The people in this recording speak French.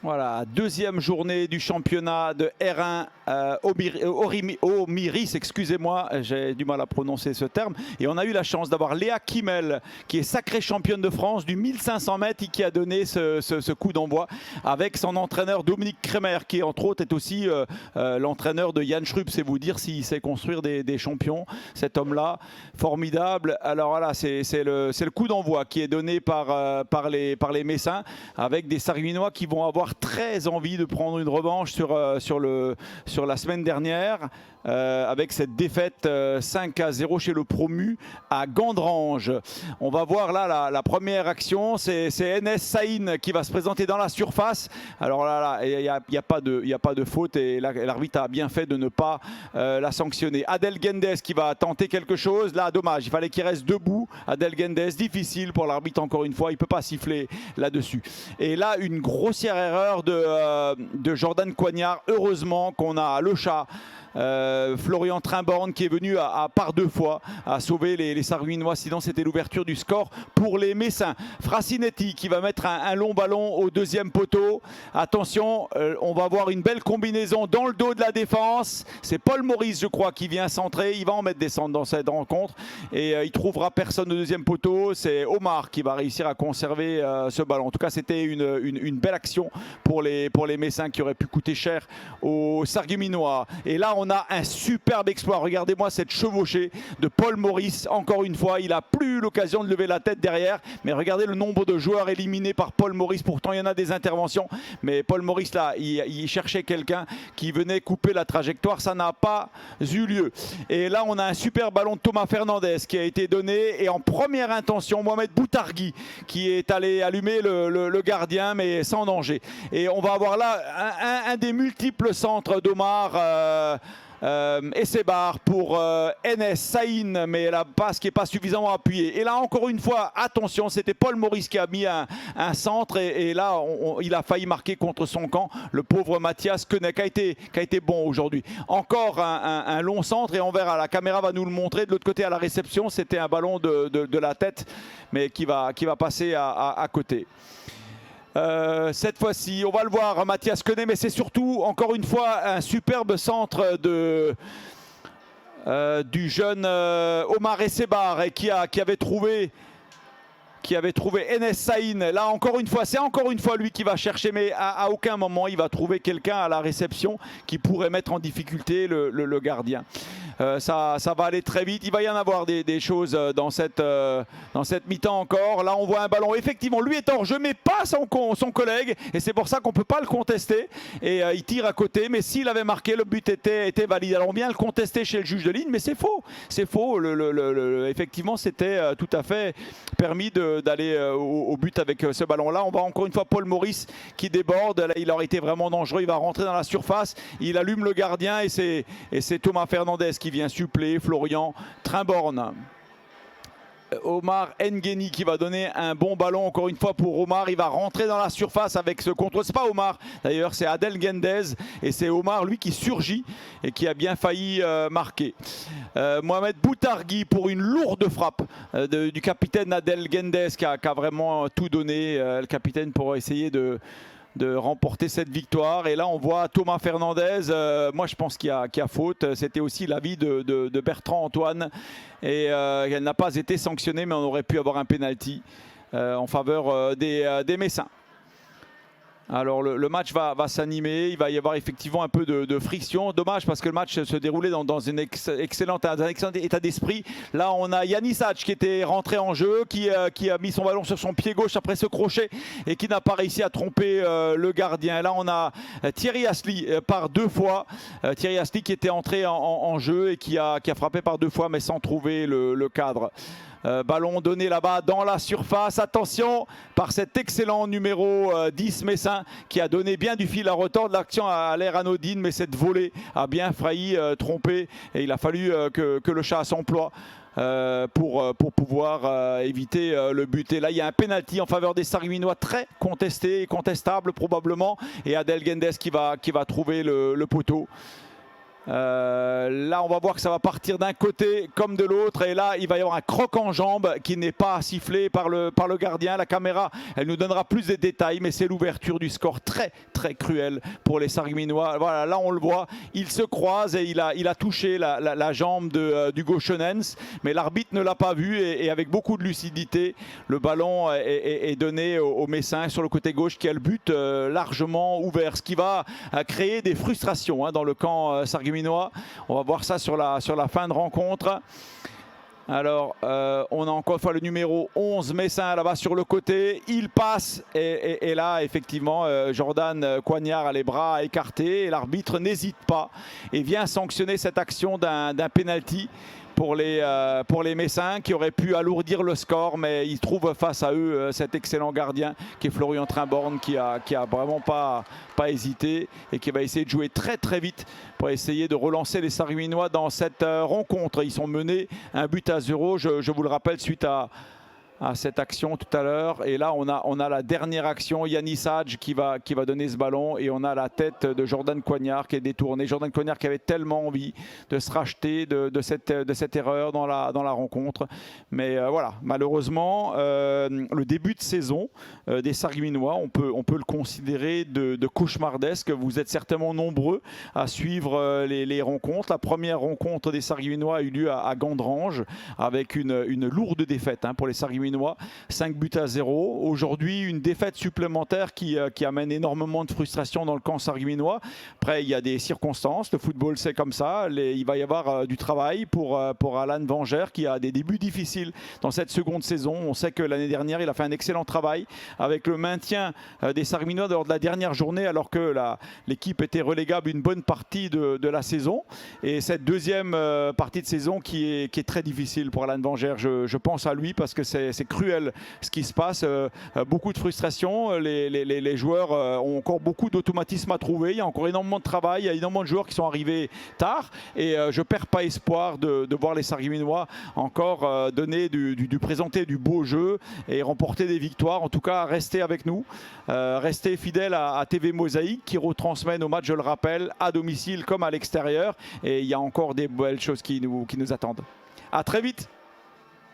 Voilà, deuxième journée du championnat de R1 Omiris, excusez-moi, j'ai du mal à prononcer ce terme. Et on a eu la chance d'avoir Léa Kimmel, qui est sacrée championne de France du 1500 mètres et qui a donné ce coup d'envoi avec son entraîneur Dominique Kremer, qui entre autres est aussi l'entraîneur de Jan Schrupp. C'est vous dire s'il sait construire des champions, cet homme-là, formidable. Alors voilà, c'est le coup d'envoi qui est donné par les Messins, avec des Sarguinois qui vont avoir très envie de prendre une revanche sur la semaine dernière, avec cette défaite 5-0 chez le promu à Gandrange. On va voir là la première action, c'est NS Saïn qui va se présenter dans la surface. Alors là, il n'y a pas de faute et l'arbitre a bien fait de ne pas la sanctionner. Adel Gendes qui va tenter quelque chose. Là, dommage, il fallait qu'il reste debout. Adel Gendes, difficile pour l'arbitre encore une fois, il ne peut pas siffler là-dessus. Et là, une grossière erreur de Jordan Coignard. Heureusement qu'on a le chat. Florian Trimborn qui est venu par deux fois à sauver les Sarguinois, sinon c'était l'ouverture du score pour les Messins. Frassinetti qui va mettre un long ballon au deuxième poteau. Attention, on va voir une belle combinaison dans le dos de la défense. C'est Paul Maurice, je crois, qui vient centrer. Il va en mettre des centres dans cette rencontre et il trouvera personne au deuxième poteau. C'est Omar qui va réussir à conserver ce ballon. En tout cas, c'était une belle action pour les Messins qui aurait pu coûter cher aux Sarguinois. Et là, on a un superbe exploit. Regardez-moi cette chevauchée de Paul Maurice. Encore une fois, il n'a plus l'occasion de lever la tête derrière. Mais regardez le nombre de joueurs éliminés par Paul Maurice. Pourtant, il y en a des interventions. Mais Paul Maurice, là, il cherchait quelqu'un qui venait couper la trajectoire. Ça n'a pas eu lieu. Et là, on a un super ballon de Thomas Fernandez qui a été donné. Et en première intention, Mohamed Boutargui qui est allé allumer le gardien, mais sans danger. Et on va avoir là un des multiples centres d'Omar Essebar pour NS Saïn, mais la passe qui n'est pas suffisamment appuyée. Et là, encore une fois, attention, c'était Paul Maurice qui a mis un centre et là, il a failli marquer contre son camp. Le pauvre Mathias Koenig qui a été bon aujourd'hui. Encore un long centre et on verra, la caméra va nous le montrer. De l'autre côté, à la réception, c'était un ballon de la tête, mais qui va passer à côté. Cette fois-ci, on va le voir, Mathias Koenig, mais c'est surtout, encore une fois, un superbe centre du jeune Omar Essebar qui avait trouvé NS Saïn. Là, encore une fois, c'est encore une fois lui qui va chercher, mais à aucun moment il va trouver quelqu'un à la réception qui pourrait mettre en difficulté le gardien. Ça va aller très vite. Il va y en avoir des choses dans cette mi-temps encore. Là, on voit un ballon. Effectivement, lui est hors jeu, mais pas son collègue. Et c'est pour ça qu'on ne peut pas le contester. Et il tire à côté. Mais s'il avait marqué, le but était valide. Alors, on vient le contester chez le juge de ligne, mais c'est faux. C'est faux. Effectivement, c'était tout à fait permis d'aller au but avec ce ballon-là. On voit encore une fois Paul Maurice qui déborde. Là, il aurait été vraiment dangereux. Il va rentrer dans la surface. Il allume le gardien et c'est Thomas Fernandez qui vient suppléer Florian Trimborn. Omar Ngueni qui va donner un bon ballon encore une fois pour Omar. Il va rentrer dans la surface avec ce contrôle. C'est pas Omar d'ailleurs, c'est Adel Gendes et c'est Omar lui qui surgit et qui a bien failli marquer. Mohamed Boutargui pour une lourde frappe du capitaine Adel Gendes qui a vraiment tout donné, le capitaine, pour essayer de remporter cette victoire. Et là on voit Thomas Fernandez, moi je pense qu'il y a faute. C'était aussi l'avis de Bertrand Antoine et elle n'a pas été sanctionnée, mais on aurait pu avoir un penalty en faveur des Messins. Alors le match va s'animer, il va y avoir effectivement un peu de friction. Dommage parce que le match se déroulait dans un excellent état d'esprit. Là on a Yanis Hadj qui était rentré en jeu, qui a mis son ballon sur son pied gauche après ce crochet et qui n'a pas réussi à tromper le gardien. Et là on a Thierry Asli par deux fois. Thierry Asli qui était entré en jeu et qui a frappé par deux fois mais sans trouver le cadre. Ballon donné là-bas dans la surface. Attention par cet excellent numéro 10 Messin qui a donné bien du fil à retordre. L'action a l'air anodine, mais cette volée a bien failli tromper. Et il a fallu que le chat s'emploie pour pouvoir éviter le but. Et là, il y a un penalty en faveur des Sarguinois, très contesté et contestable probablement. Et Adel Gendes qui va trouver le poteau. Là, on va voir que ça va partir d'un côté comme de l'autre. Et là, il va y avoir un croc en jambe qui n'est pas sifflé par le gardien. La caméra, elle nous donnera plus de détails, mais c'est l'ouverture du score très, très cruel pour les Sarregueminois. Voilà, là, on le voit. Il se croise et il a touché la jambe du Goshenens, mais l'arbitre ne l'a pas vu. Et avec beaucoup de lucidité, le ballon est donné au Messin sur le côté gauche qui a le but largement ouvert, ce qui va créer des frustrations dans le camp sarregueminois. On va voir ça sur la fin de rencontre. Alors, on a encore une fois le numéro 11, Messin, là-bas sur le côté. Il passe et là, effectivement, Jordan Coignard a les bras écartés et l'arbitre n'hésite pas et vient sanctionner cette action d'un penalty pour les Messins qui auraient pu alourdir le score, mais ils trouvent face à eux cet excellent gardien qui est Florian Trimborn qui a vraiment pas hésité et qui va essayer de jouer très très vite pour essayer de relancer les Sarregueminois dans cette rencontre. Ils sont menés 1-0, je vous le rappelle, suite à cette action tout à l'heure. Et là, on a la dernière action, Yanis Hadj qui va donner ce ballon. Et on a la tête de Jordan Coignard qui est détournée. Jordan Coignard qui avait tellement envie de se racheter de cette erreur dans la rencontre. Mais voilà, malheureusement, le début de saison des Sarregueminois, on peut le considérer de cauchemardesque. Vous êtes certainement nombreux à suivre les rencontres. La première rencontre des Sarregueminois a eu lieu à Gandrange avec une lourde défaite pour les Sarregueminois. 5-0. Aujourd'hui, une défaite supplémentaire qui amène énormément de frustration dans le camp sarregueminois. Après, il y a des circonstances. Le football, c'est comme ça. Il va y avoir du travail pour Alan Vengère qui a des débuts difficiles dans cette seconde saison. On sait que l'année dernière, il a fait un excellent travail avec le maintien des Sarregueminois lors de la dernière journée alors que l'équipe était relégable une bonne partie de la saison. Et cette deuxième partie de saison qui est très difficile pour Alan Vengère. Je pense à lui parce que c'est cruel ce qui se passe, beaucoup de frustration, les joueurs ont encore beaucoup d'automatismes à trouver, il y a encore énormément de travail, il y a énormément de joueurs qui sont arrivés tard et je ne perds pas espoir de voir les Sarregueminois encore présenter du beau jeu et remporter des victoires. En tout cas, restez avec nous, restez fidèles à TV Mosaïque qui retransmet nos matchs, je le rappelle, à domicile comme à l'extérieur et il y a encore des belles choses qui nous attendent. À très vite.